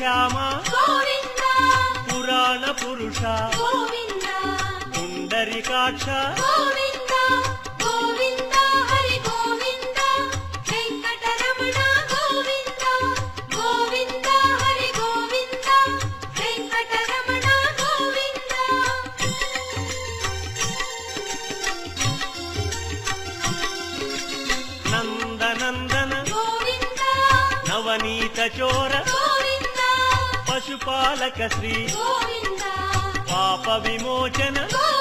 శ్యామ గోవింద పురాణ పురుష గోవింద పుండరీకాక్ష గోవింద గోవింద హరి గోవింద వెంకటరమణ గోవింద గోవింద హరి గోవింద వెంకటరమణ గోవింద నందనందన గోవింద నవనీత చోర గోవింద పశుపాలక శ్రీ గోవింద పాప విమోచన గోవింద